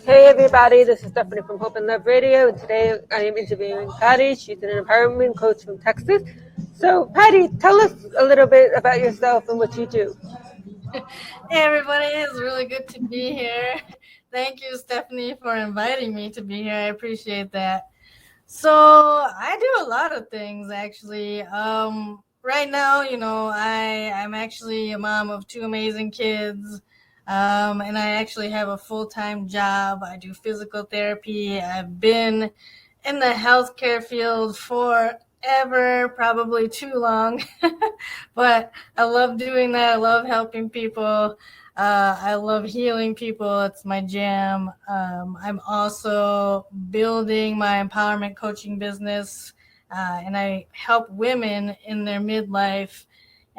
Hey everybody, this is Stephanie from Hope and Love Radio, and today I am interviewing Patti. She's an empowerment coach from Texas. So, Patti, tell us a little bit about yourself and what you do. Hey everybody, it's really good to be here. Thank you, Stephanie, for inviting me to be here. I appreciate that. So I do a lot of things actually. Right now, I'm actually a mom of two amazing kids. And I actually have a full-time job. I do physical therapy. I've been in the healthcare field forever, probably too long. But I love doing that. I love helping people. I love healing people. It's my jam. I'm also building my empowerment coaching business, and I help women in their midlife.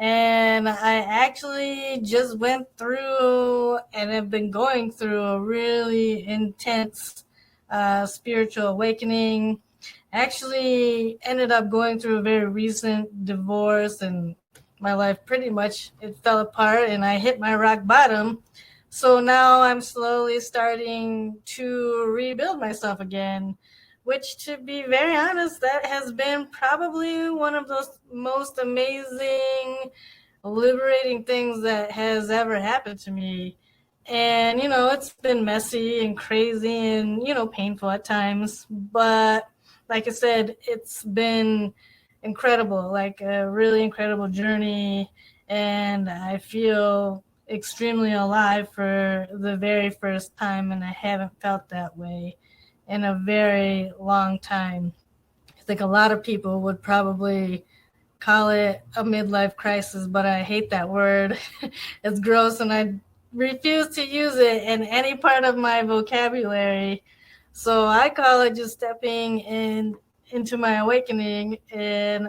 And I actually just went through and have been going through a really intense spiritual awakening. Actually ended up going through a very recent divorce, and my life pretty much it fell apart and I hit my rock bottom. So now I'm slowly starting to rebuild myself again, which, to be very honest, that has been probably one of those most amazing, liberating things that has ever happened to me. And, it's been messy and crazy and, painful at times. But like I said, it's been incredible, like a really incredible journey. And I feel extremely alive for the very first time. And I haven't felt that way in a very long time. I think a lot of people would probably call it a midlife crisis, but I hate that word. It's gross and I refuse to use it in any part of my vocabulary. So I call it just stepping into my awakening, and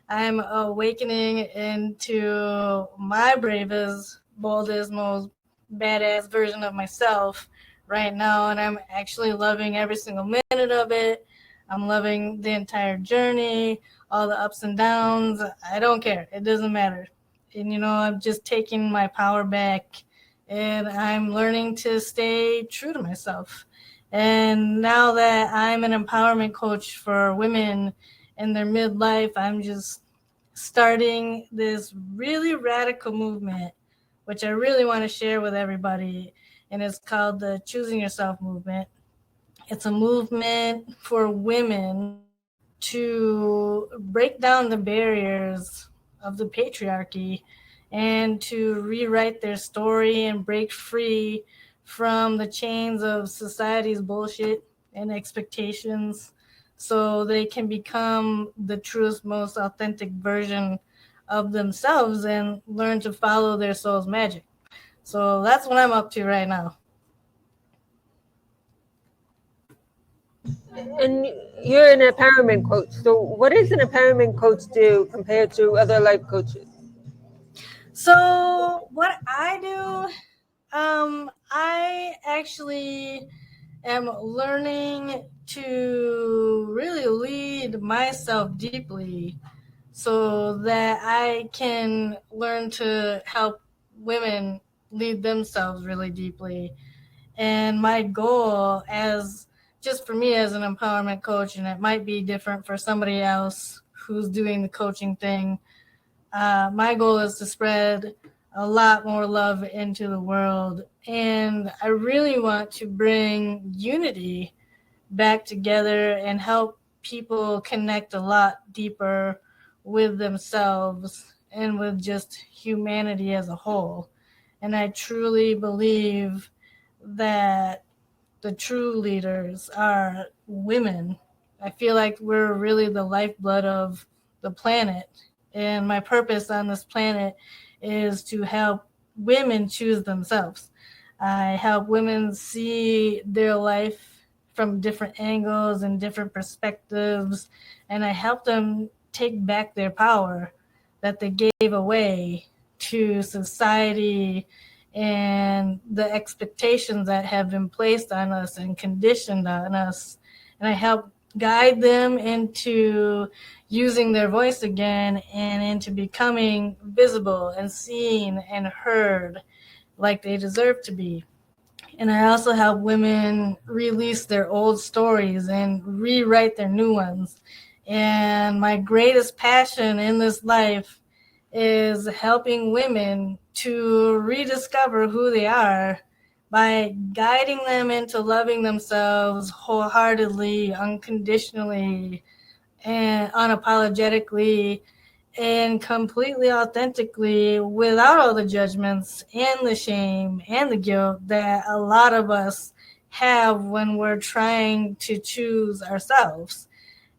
I'm awakening into my bravest, boldest, most badass version of myself right now, and I'm actually loving every single minute of it. I'm loving the entire journey, all the ups and downs. I don't care. It doesn't matter. And, I'm just taking my power back, and I'm learning to stay true to myself. And now that I'm an empowerment coach for women in their midlife, I'm just starting this really radical movement, which I really want to share with everybody. And it's called the Choosing Yourself movement. It's a movement for women to break down the barriers of the patriarchy and to rewrite their story and break free from the chains of society's bullshit and expectations so they can become the truest, most authentic version of themselves and learn to follow their soul's magic. So that's what I'm up to right now. And you're an empowerment coach. So, what does an empowerment coach do compared to other life coaches? So what I do, I actually am learning to really lead myself deeply so that I can learn to help women lead themselves really deeply. And my goal, as just for me as an empowerment coach, and it might be different for somebody else who's doing the coaching thing, my goal is to spread a lot more love into the world. And I really want to bring unity back together and help people connect a lot deeper with themselves and with just humanity as a whole. And I truly believe that the true leaders are women. I feel like we're really the lifeblood of the planet. And my purpose on this planet is to help women choose themselves. I help women see their life from different angles and different perspectives, and I help them take back their power that they gave away to society and the expectations that have been placed on us and conditioned on us. And I help guide them into using their voice again and into becoming visible and seen and heard like they deserve to be. And I also help women release their old stories and rewrite their new ones. And my greatest passion in this life is helping women to rediscover who they are by guiding them into loving themselves wholeheartedly, unconditionally, and unapologetically, and completely authentically, without all the judgments and the shame and the guilt that a lot of us have when we're trying to choose ourselves.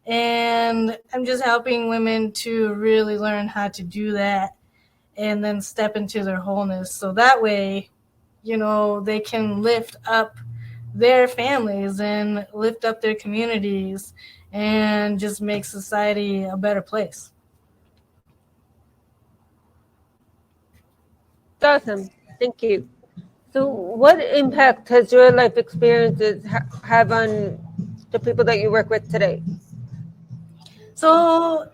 And I'm just helping women to really learn how to do that and then step into their wholeness. So that way, they can lift up their families and lift up their communities and just make society a better place. That's awesome. Thank you. So, what impact has your life experiences have on the people that you work with today? So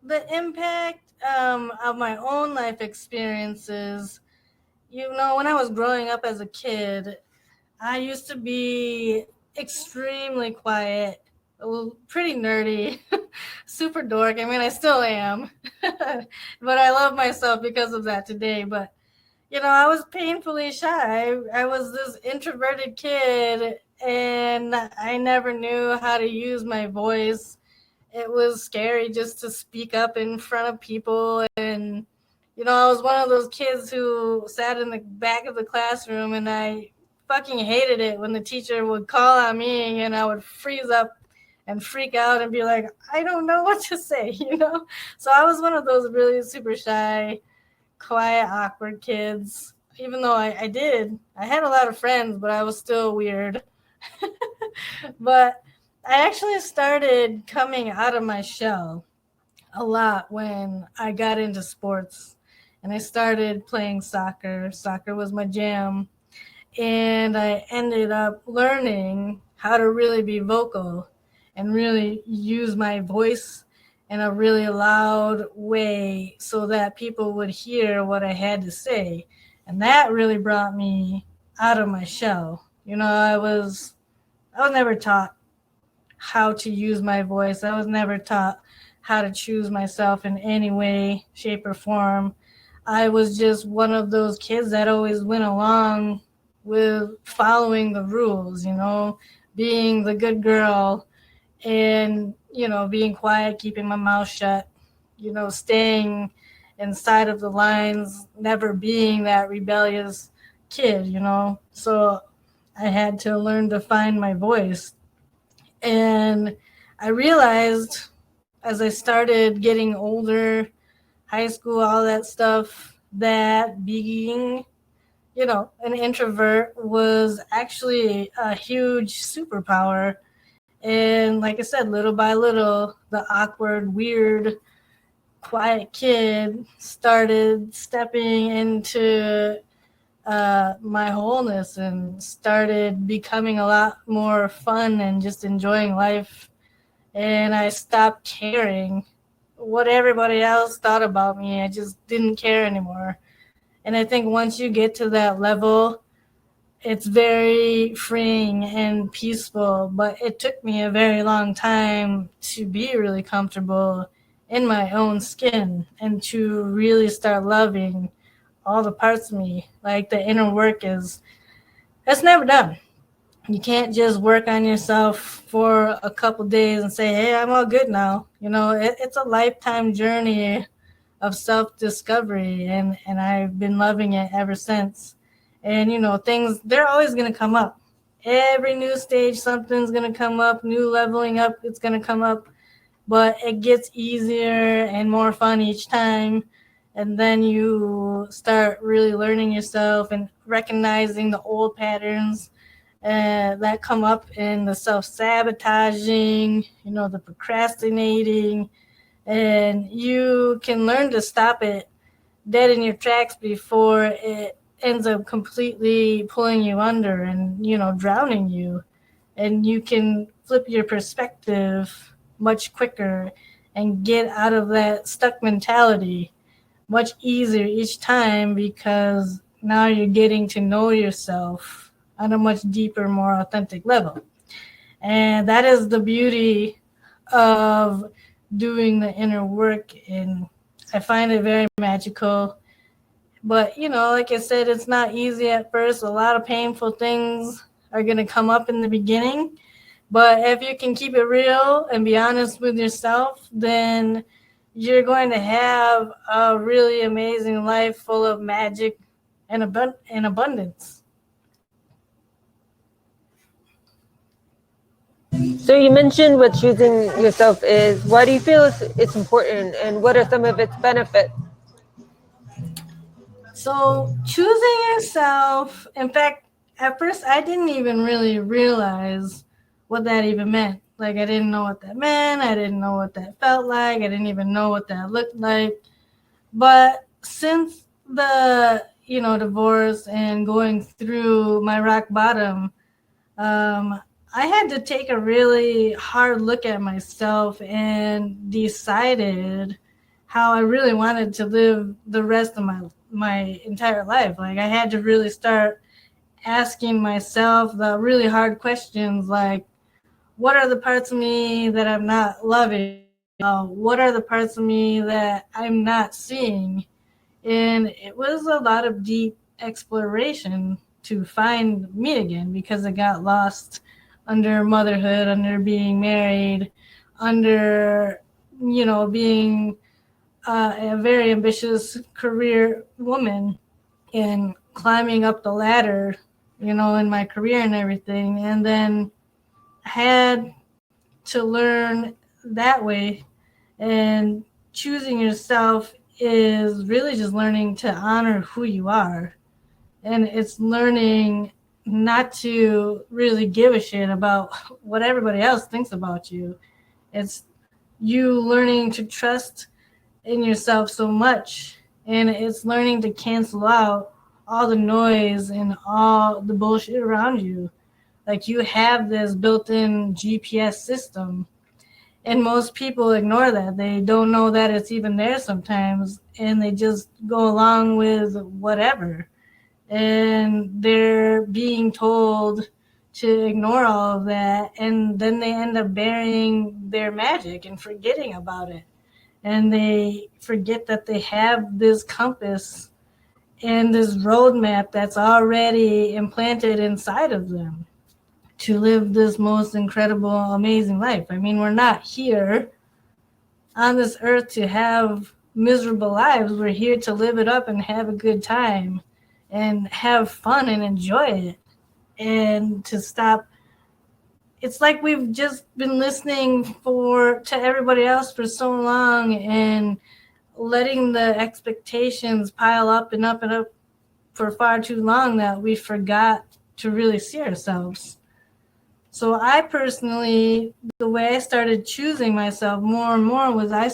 the impact of my own life experiences, when I was growing up as a kid, I used to be extremely quiet, pretty nerdy, super dork. I mean, I still am, but I love myself because of that today. But I was painfully shy. I was this introverted kid, and I never knew how to use my voice. It was scary just to speak up in front of people. And I was one of those kids who sat in the back of the classroom, and I fucking hated it when the teacher would call on me, and I would freeze up and freak out and be like, I don't know what to say. So I was one of those really super shy, quiet, awkward kids. Even though I had a lot of friends, but I was still weird. But I actually started coming out of my shell a lot when I got into sports, and I started playing soccer. Soccer was my jam, and I ended up learning how to really be vocal and really use my voice in a really loud way so that people would hear what I had to say. And that really brought me out of my shell. I was never taught how to use my voice. I was never taught how to choose myself in any way, shape, or form. I was just one of those kids that always went along with following the rules, being the good girl and, being quiet, keeping my mouth shut, staying inside of the lines, never being that rebellious kid. So I had to learn to find my voice. And I realized as I started getting older, high school, all that stuff, that being, an introvert was actually a huge superpower. And like I said, little by little, the awkward, weird, quiet kid started stepping into my wholeness and started becoming a lot more fun and just enjoying life. And I stopped caring what everybody else thought about me. I just didn't care anymore. And I think once you get to that level, it's very freeing and peaceful. But it took me a very long time to be really comfortable in my own skin and to really start loving all the parts of me. Like the inner work that's never done. You can't just work on yourself for a couple days and say, hey, I'm all good now. It's a lifetime journey of self-discovery, and I've been loving it ever since. And things, they're always going to come up. Every new stage, something's going to come up. New leveling up, it's going to come up. But it gets easier and more fun each time. And then you start really learning yourself and recognizing the old patterns that come up in the self-sabotaging, the procrastinating. And you can learn to stop it dead in your tracks before it ends up completely pulling you under and, drowning you. And you can flip your perspective much quicker and get out of that stuck mentality much easier each time because now you're getting to know yourself on a much deeper, more authentic level. And that is the beauty of doing the inner work. And I find it very magical. But, like I said, it's not easy at first. A lot of painful things are going to come up in the beginning. But if you can keep it real and be honest with yourself, then you're going to have a really amazing life full of magic and abundance. So you mentioned what choosing yourself is. Why do you feel it's important, and what are some of its benefits? So choosing yourself, in fact, at first I didn't even really realize what that even meant. Like I didn't know what that meant. I didn't know what that felt like. I didn't even know what that looked like. But since the divorce and going through my rock bottom, I had to take a really hard look at myself and decided how I really wanted to live the rest of my entire life. Like I had to really start asking myself the really hard questions, like what are the parts of me that I'm not loving? What are the parts of me that I'm not seeing? And it was a lot of deep exploration to find me again, because I got lost under motherhood, under being married, under being a very ambitious career woman, and climbing up the ladder, in my career and everything. And then had to learn that way. And choosing yourself is really just learning to honor who you are. And it's learning not to really give a shit about what everybody else thinks about you. It's you learning to trust in yourself so much. And it's learning to cancel out all the noise and all the bullshit around you. Like you have this built-in GPS system, and most people ignore that. They don't know that it's even there sometimes, and they just go along with whatever. And they're being told to ignore all of that, and then they end up burying their magic and forgetting about it. And they forget that they have this compass and this roadmap that's already implanted inside of them to live this most incredible, amazing life. I mean, we're not here on this earth to have miserable lives. We're here to live it up and have a good time and have fun and enjoy it. And to stop, it's like we've just been listening to everybody else for so long and letting the expectations pile up and up and up for far too long that we forgot to really see ourselves. So I personally, the way I started choosing myself more and more was I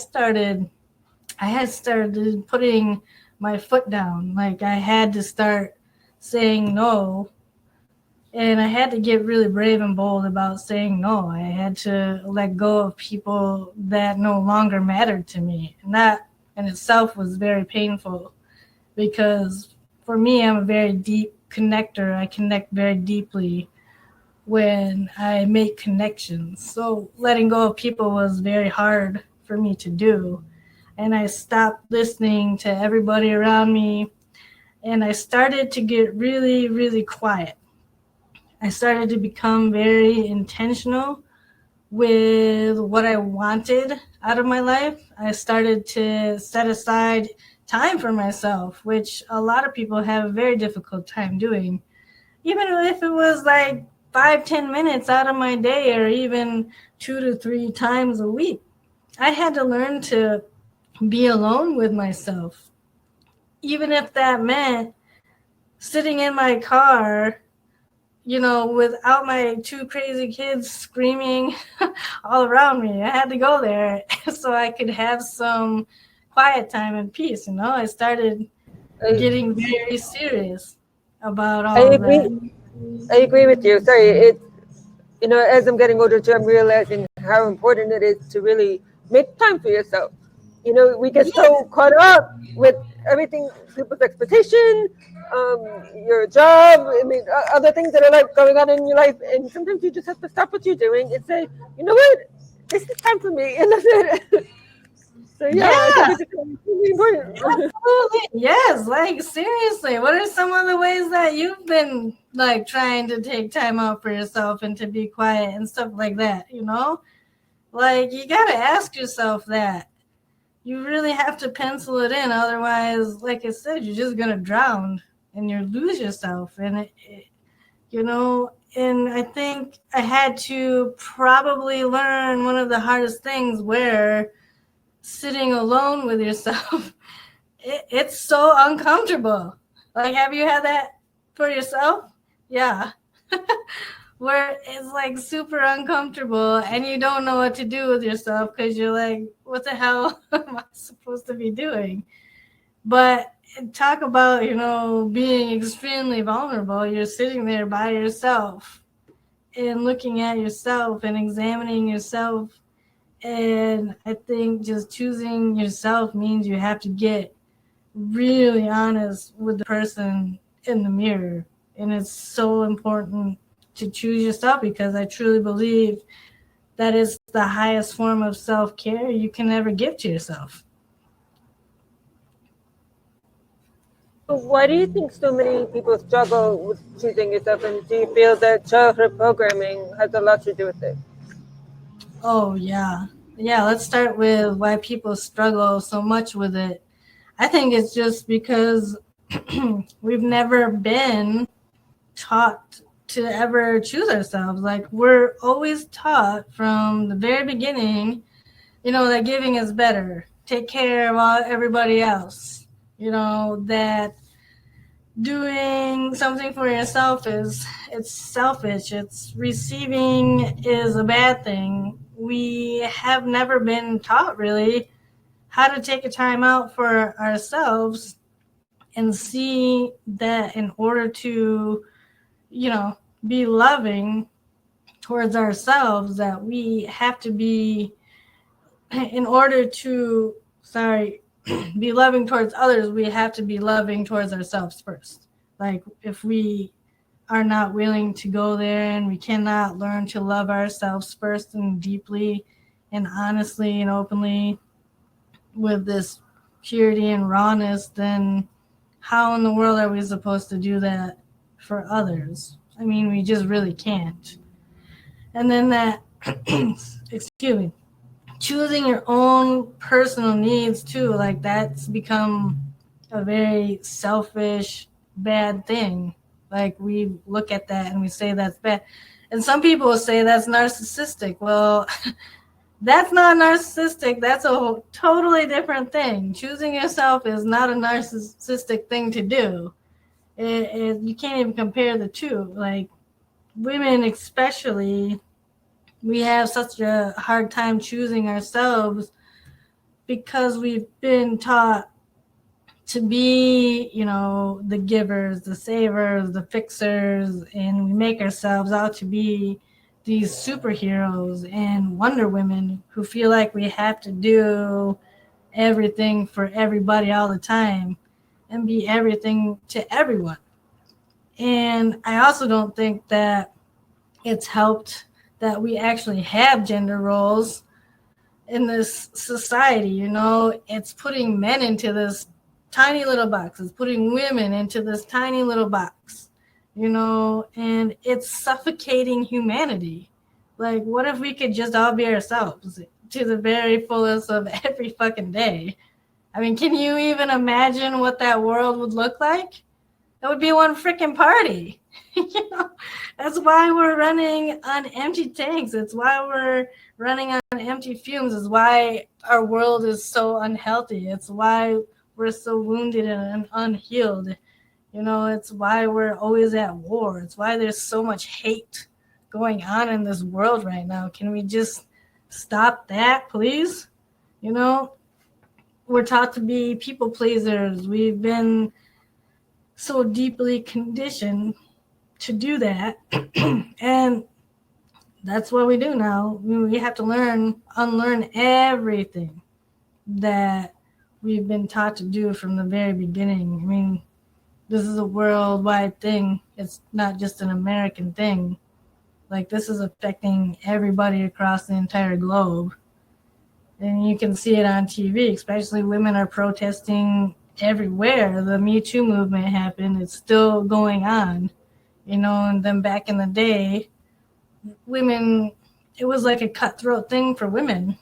had started putting my foot down. Like I had to start saying no. And I had to get really brave and bold about saying no. I had to let go of people that no longer mattered to me. And that in itself was very painful, because for me, I'm a very deep connector. I connect very deeply when I make connections. So letting go of people was very hard for me to do. And I stopped listening to everybody around me. And I started to get really, really quiet. I started to become very intentional with what I wanted out of my life. I started to set aside time for myself, which a lot of people have a very difficult time doing. Even if it was like 5-10 minutes out of my day, or even 2 to 3 times a week. I had to learn to be alone with myself, even if that meant sitting in my car, without my 2 crazy kids screaming all around me. I had to go there so I could have some quiet time and peace. I started getting very serious about I all of agree. that. I agree with you. Sorry, it's as I'm getting older too, I'm realizing how important it is to really make time for yourself. You know, we get Yeah. so caught up with everything, people's expectation, your job, I mean, other things that are like going on in your life. And sometimes you just have to stop what you're doing and say, you know what, this is time for me. And that's it. So yeah, I think Yeah. it's really important. Absolutely. Yes. Like seriously, what are some of the ways that you've been like trying to take time out for yourself and to be quiet and stuff like that, you know? Like you gotta ask yourself that. You really have to pencil it in, otherwise, like I said, you're just gonna drown and you lose yourself. And you know, and I think I had to probably learn one of the hardest things where sitting alone with yourself it's so uncomfortable. Like, have you had that for yourself? Yeah. Where it's like super uncomfortable and you don't know what to do with yourself because you're like, what the hell am I supposed to be doing? But talk about, you know, being extremely vulnerable. You're sitting there by yourself and looking at yourself and examining yourself. And I think just choosing yourself means you have to get really honest with the person in the mirror. And it's so important to choose yourself because I truly believe that is the highest form of self care you can ever give to yourself. So why do you think so many people struggle with choosing yourself? And do you feel that childhood programming has a lot to do with it? Oh, yeah. Yeah, let's start with why people struggle so much with it. I think it's just because we've never been taught to ever choose ourselves. Like, we're always taught from the very beginning, you know, that giving is better. Take care of everybody else. You know, that doing something for yourself is it's selfish. It's receiving is a bad thing. We have never been taught really how to take a time out for ourselves and see that in order to, you know, be loving towards ourselves that we have to be in order to sorry be loving towards others, we have to be loving towards ourselves first. Like if we are not willing to go there and we cannot learn to love ourselves first and deeply and honestly and openly with this purity and rawness, then how in the world are we supposed to do that for others? I mean, we just really can't. And then that, excuse me, choosing your own personal needs too, like that's become a very selfish, bad thing. Like we look at that and we say that's bad. And some people will say that's narcissistic. Well, that's not narcissistic. That's a totally different thing. Choosing yourself is not a narcissistic thing to do. You can't even compare the two. Like women, especially, we have such a hard time choosing ourselves because we've been taught to be, you know, the givers, the savers, the fixers, and we make ourselves out to be these superheroes and Wonder Women who feel like we have to do everything for everybody all the time and be everything to everyone. And I also don't think that it's helped that we actually have gender roles in this society. You know, it's putting men into this tiny little box, it's putting women into this tiny little box, you know, and it's suffocating humanity. Like, what if we could just all be ourselves to the very fullest of every fucking day? I mean, can you even imagine what that world would look like? That would be one freaking party. You know, that's why we're running on empty tanks. It's why we're running on empty fumes. It's why our world is so unhealthy. It's why we're so wounded and unhealed. You know, it's why we're always at war. It's why there's so much hate going on in this world right now. Can we just stop that, please? You know, we're taught to be people pleasers. We've been so deeply conditioned to do that. And that's what we do now. We have to unlearn everything that we've been taught to do from the very beginning. I mean, this is a worldwide thing. It's not just an American thing. Like, this is affecting everybody across the entire globe. And you can see it on TV, especially women are protesting everywhere. The Me Too movement happened. It's still going on, and then back in the day, women, it was like a cutthroat thing for women.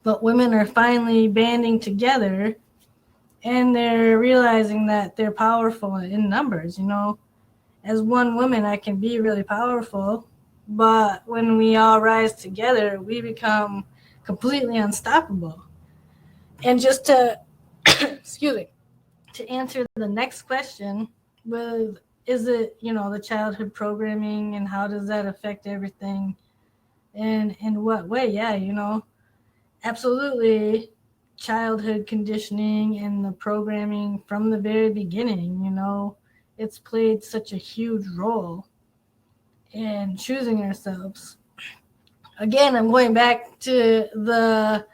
But women are finally banding together and they're realizing that they're powerful in numbers. As one woman, I can be really powerful, but when we all rise together, we become completely unstoppable. And just to, excuse me, to answer the next question, with is it, the childhood programming and how does that affect everything? And in what way? Yeah, absolutely. Childhood conditioning and the programming from the very beginning, it's played such a huge role in choosing ourselves. Again, I'm going back to to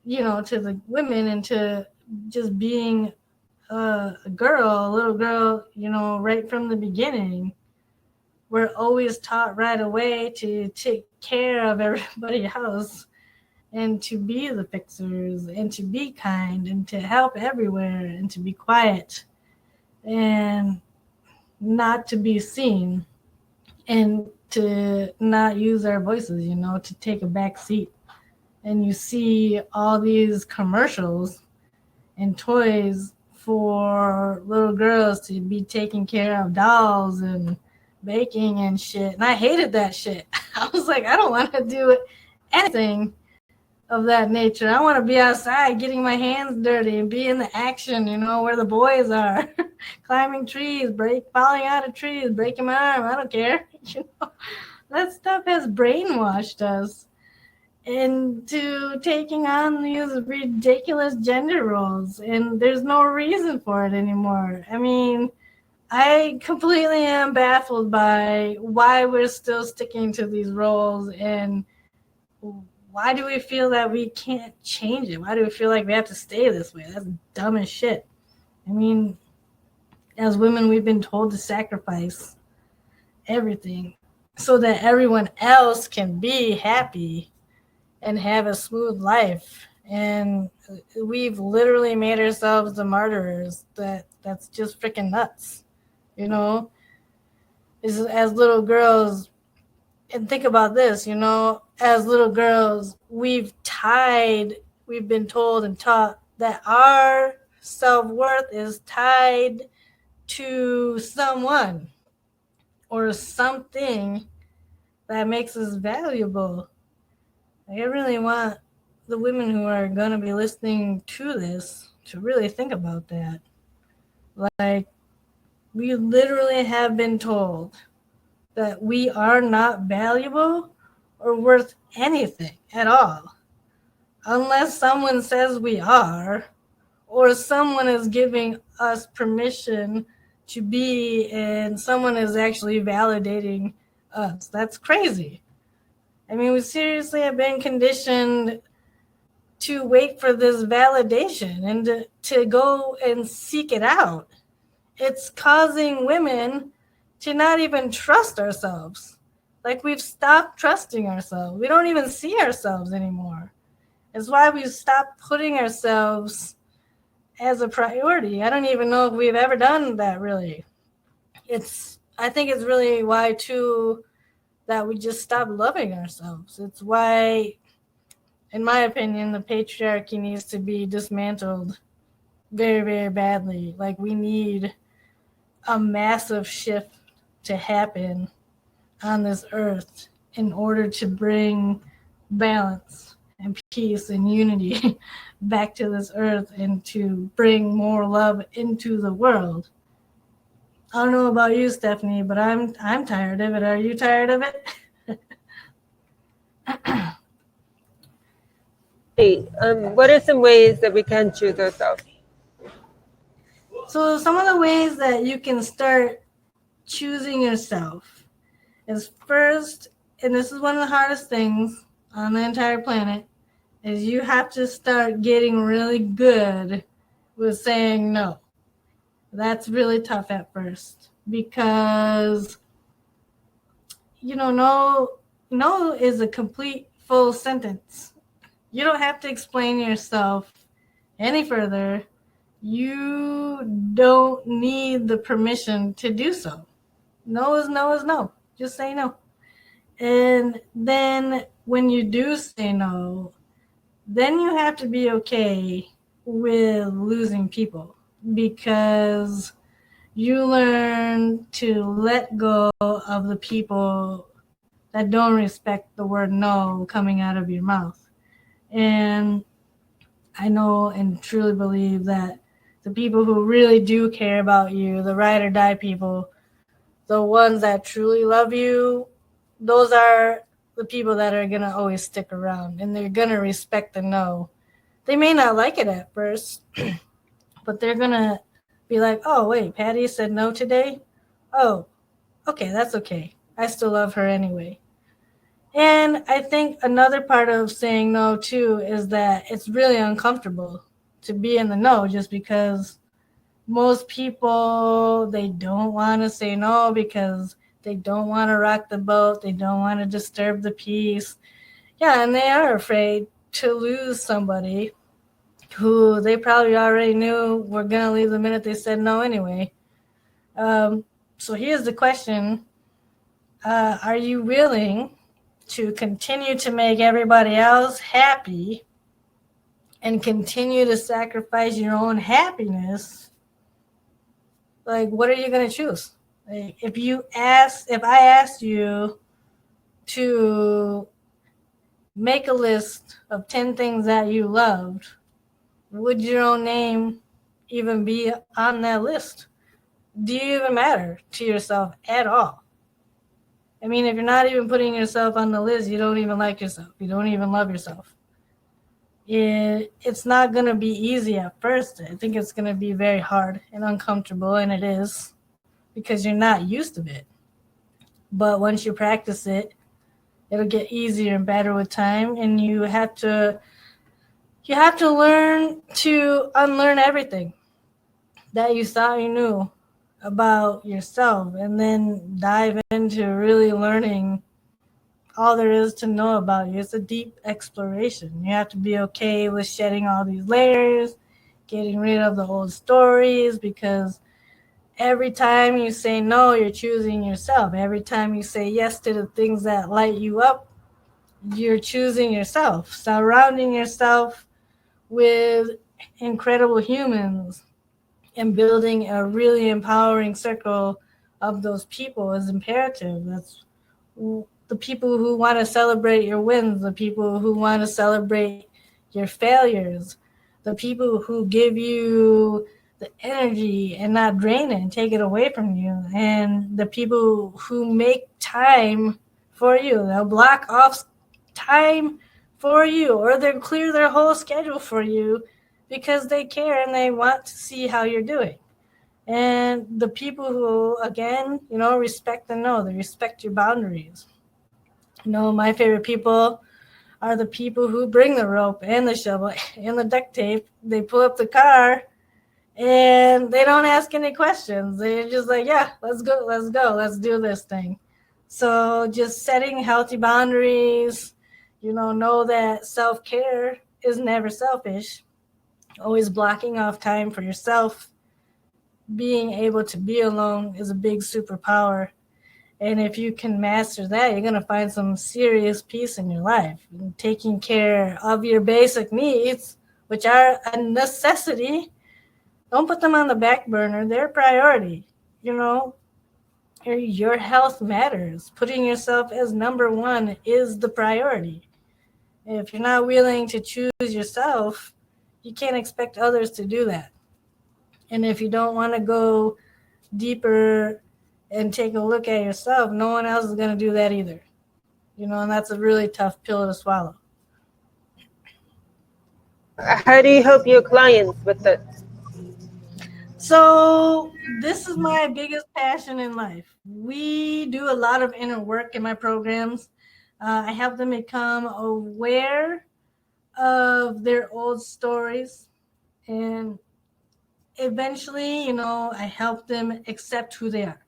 the women and to just being a girl, a little girl, right from the beginning. We're always taught right away to take care of everybody else and to be the fixers and to be kind and to help everywhere and to be quiet and not to be seen and to not use our voices, to take a back seat. And you see all these commercials and toys for little girls to be taking care of dolls and baking and shit. And I hated that shit. I was like, I don't want to do anything of that nature. I want to be outside getting my hands dirty and be in the action, where the boys are. Climbing trees, falling out of trees, breaking my arm. I don't care. That stuff has brainwashed us into taking on these ridiculous gender roles, and there's no reason for it anymore. I mean, I completely am baffled by why we're still sticking to these roles, and why do we feel that we can't change it? Why do we feel like we have to stay this way? That's dumb as shit. I mean, as women, we've been told to sacrifice everything so that everyone else can be happy and have a smooth life. And we've literally made ourselves the martyrs. That's just freaking nuts. As little girls, and think about this, as little girls, we've been told and taught that our self-worth is tied to someone or something that makes us valuable. I really want the women who are going to be listening to this to really think about that. Like, we literally have been told that we are not valuable or worth anything at all unless someone says we are, or someone is giving us permission to be, and someone is actually validating us. That's crazy. I mean, we seriously have been conditioned to wait for this validation and to go and seek it out. It's causing women to not even trust ourselves. Like, we've stopped trusting ourselves. We don't even see ourselves anymore. It's why we've stopped putting ourselves as a priority. I don't even know if we've ever done that, really. I think it's really why, too, that we just stop loving ourselves. It's why, in my opinion, the patriarchy needs to be dismantled very, very badly. Like, we need a massive shift to happen on this earth in order to bring balance and peace and unity back to this earth and to bring more love into the world. I don't know about you, Stephanie, but I'm tired of it. Are you tired of it? Hey, what are some ways that we can choose ourselves? So some of the ways that you can start choosing yourself is, first, and this is one of the hardest things on the entire planet, is you have to start getting really good with saying no. That's really tough at first because no is a complete full sentence. You don't have to explain yourself any further. You don't need the permission to do so. No is no is no. Just say no. And then when you do say no, then you have to be okay with losing people because you learn to let go of the people that don't respect the word no coming out of your mouth. And I know and truly believe that the people who really do care about you, the ride or die people, the ones that truly love you, those are the people that are going to always stick around and they're going to respect the no. They may not like it at first, but they're going to be like, oh, wait, Patti said no today? Oh, okay, that's okay. I still love her anyway. And I think another part of saying no, too, is that it's really uncomfortable to be in the no just because most people, they don't want to say no because they don't want to rock the boat. They don't want to disturb the peace. Yeah, and they are afraid to lose somebody who they probably already knew were going to leave the minute they said no anyway. So here's the question. Are you willing to continue to make everybody else happy and continue to sacrifice your own happiness? Like, what are you going to choose? Like, if I asked you to make a list of 10 things that you loved, would your own name even be on that list? Do you even matter to yourself at all? I mean, if you're not even putting yourself on the list, you don't even like yourself. You don't even love yourself. It's not going to be easy at first. I think it's going to be very hard and uncomfortable, and it is because you're not used to it. But once you practice it, it'll get easier and better with time, and you have to learn to unlearn everything that you thought you knew about yourself and then dive into really learning all there is to know about you. It's a deep exploration. You have to be okay with shedding all these layers, getting rid of the old stories, because every time you say no, you're choosing yourself. Every time you say yes to the things that light you up, you're choosing yourself. Surrounding yourself with incredible humans and building a really empowering circle of those people is imperative. That's the people who want to celebrate your wins, the people who want to celebrate your failures, the people who give you the energy and not drain it and take it away from you, and the people who make time for you. They'll block off time for you, or they'll clear their whole schedule for you because they care and they want to see how you're doing. And the people who, again, respect the no, they respect your boundaries. My favorite people are the people who bring the rope and the shovel and the duct tape. They pull up the car and they don't ask any questions. They're just like, yeah, let's go, let's do this thing. So just setting healthy boundaries, know that self-care is never selfish. Always blocking off time for yourself. Being able to be alone is a big superpower. And if you can master that, you're going to find some serious peace in your life. And taking care of your basic needs, which are a necessity, don't put them on the back burner. They're a priority. Your health matters. Putting yourself as number one is the priority. If you're not willing to choose yourself, you can't expect others to do that. And if you don't want to go deeper and take a look at yourself, no one else is going to do that either. And that's a really tough pill to swallow. How do you help your clients with it? So this is my biggest passion in life. We do a lot of inner work in my programs. I help them become aware of their old stories. And eventually, I help them accept who they are.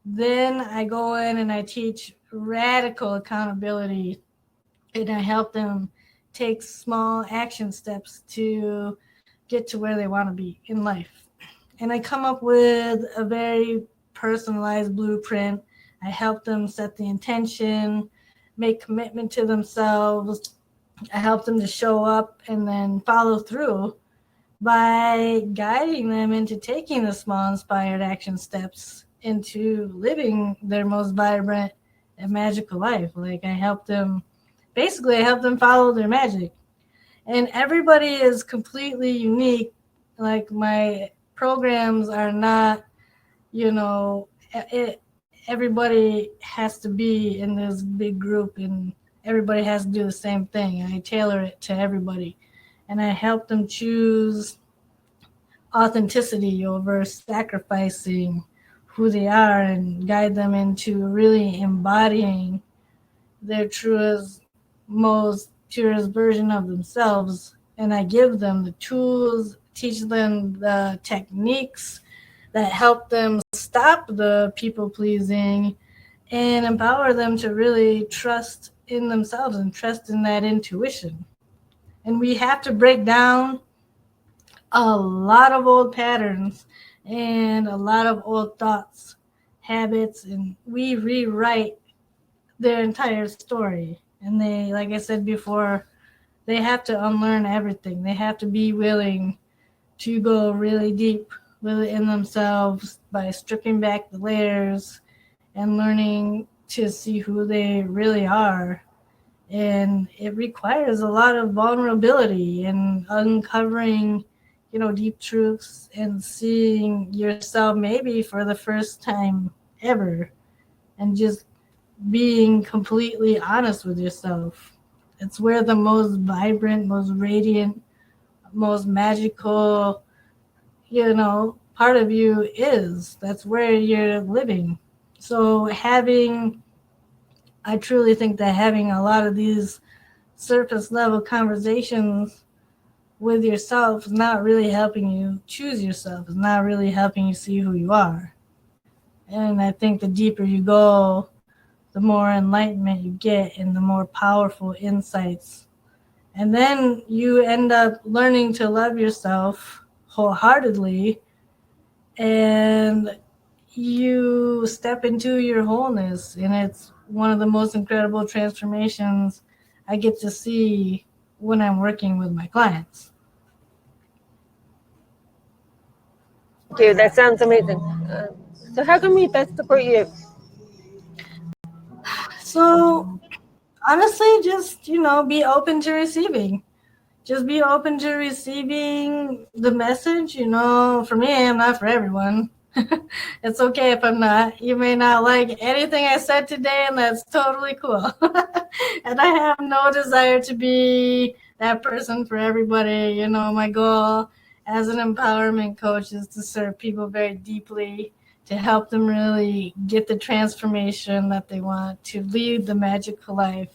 Then I go in and I teach radical accountability, and I help them take small action steps to get to where they want to be in life. And I come up with a very personalized blueprint. I help them set the intention, make commitment to themselves. I help them to show up and then follow through by guiding them into taking the small inspired action steps into living their most vibrant and magical life. Like I help them follow their magic. And everybody is completely unique. Like my programs are not, everybody has to be in this big group and everybody has to do the same thing. And I tailor it to everybody. And I help them choose authenticity over sacrificing who they are and guide them into really embodying their truest, most purest version of themselves. And I give them the tools, teach them the techniques that help them stop the people pleasing and empower them to really trust in themselves and trust in that intuition. And we have to break down a lot of old patterns and a lot of old thoughts, habits, and we rewrite their entire story. And they, like I said before, they have to unlearn everything. They have to be willing to go really deep within themselves by stripping back the layers and learning to see who they really are. And it requires a lot of vulnerability and uncovering, deep truths and seeing yourself maybe for the first time ever and just being completely honest with yourself. It's where the most vibrant, most radiant, most magical, part of you is. That's where you're living. So I truly think that having a lot of these surface level conversations with yourself is not really helping you choose yourself. It's not really helping you see who you are. And I think the deeper you go, the more enlightenment you get and the more powerful insights. And then you end up learning to love yourself wholeheartedly, and you step into your wholeness. And it's one of the most incredible transformations I get to see when I'm working with my clients. Okay, that sounds amazing. So how can we best support you? So honestly, just, be open to receiving. Just be open to receiving the message. For me, I'm not for everyone. It's okay if I'm not. You may not like anything I said today, and that's totally cool. And I have no desire to be that person for everybody. My goal as an empowerment coach is to serve people very deeply, to help them really get the transformation that they want, to lead the magical life,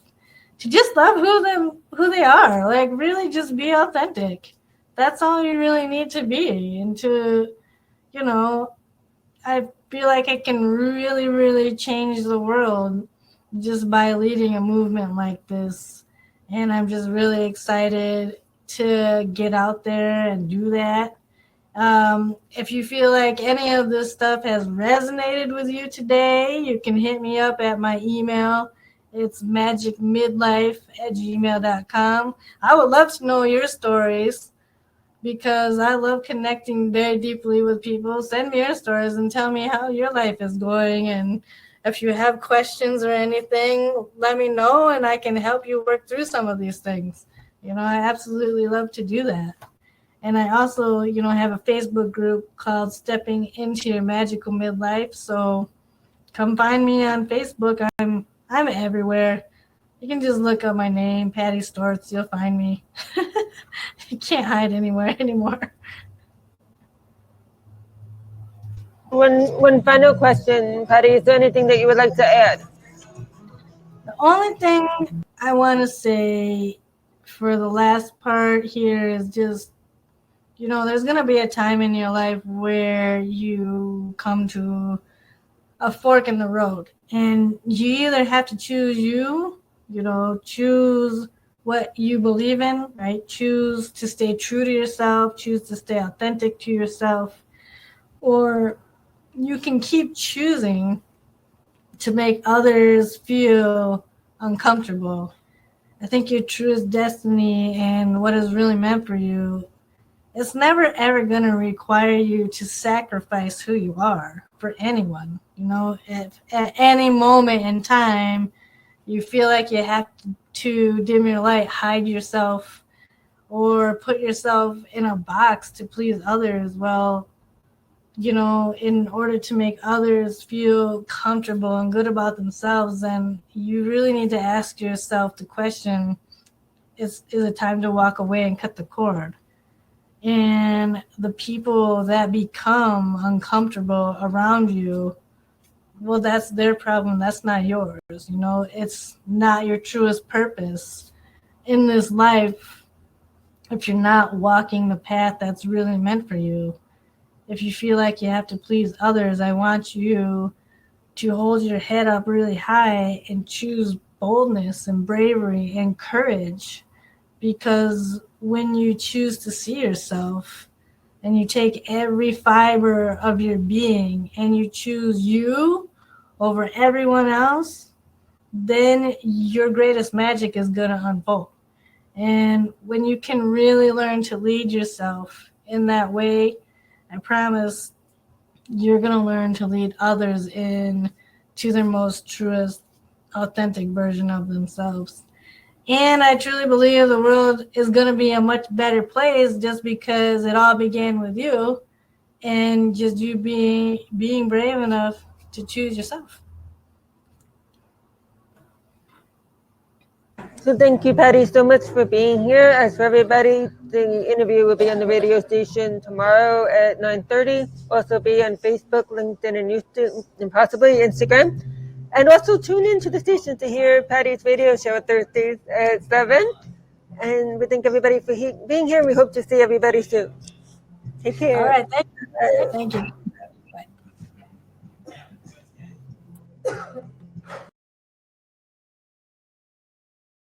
to just love who they are. Like, really just be authentic. That's all you really need to be. And to, I feel like I can really, really change the world just by leading a movement like this. And I'm just really excited to get out there and do that. If you feel like any of this stuff has resonated with you today, you can hit me up at my email. It's magicmidlife@gmail.com. I would love to know your stories because I love connecting very deeply with people. Send me your stories and tell me how your life is going. And if you have questions or anything, let me know and I can help you work through some of these things. I absolutely love to do that. And I also, have a Facebook group called Stepping Into Your Magical Midlife. So come find me on Facebook. I'm everywhere. You can just look up my name, Patti Steorts. You'll find me. You can't hide anywhere anymore. One final question, Patti. Is there anything that you would like to add? The only thing I want to say for the last part here is just, there's going to be a time in your life where you come to a fork in the road, and you either have to choose choose what you believe in, right? Choose to stay true to yourself, choose to stay authentic to yourself, or you can keep choosing to make others feel uncomfortable. I think your truest destiny and what is really meant for you, it's never ever going to require you to sacrifice who you are for anyone. If at any moment in time you feel like you have to dim your light, hide yourself, or put yourself in a box to please others, well, in order to make others feel comfortable and good about themselves, then you really need to ask yourself the question, is it time to walk away and cut the cord? And the people that become uncomfortable around you, well, that's their problem. That's not yours. It's not your truest purpose in this life if you're not walking the path that's really meant for you. If you feel like you have to please others, I want you to hold your head up really high and choose boldness and bravery and courage, because when you choose to see yourself and you take every fiber of your being and you choose you over everyone else, then your greatest magic is going to unfold. And when you can really learn to lead yourself in that way, I promise you're going to learn to lead others in to their most truest, authentic version of themselves. And I truly believe the world is going to be a much better place just because it all began with you and just you being brave enough to choose yourself. So thank you, Patty, so much for being here. As for everybody, the interview will be on the radio station tomorrow at 9:30. Also be on Facebook, LinkedIn, and YouTube, and possibly Instagram. And also tune in to the station to hear Patty's radio show Thursdays at 7. And we thank everybody for being here. We hope to see everybody soon. Take care. All right. Thank you. Thank you. Bye.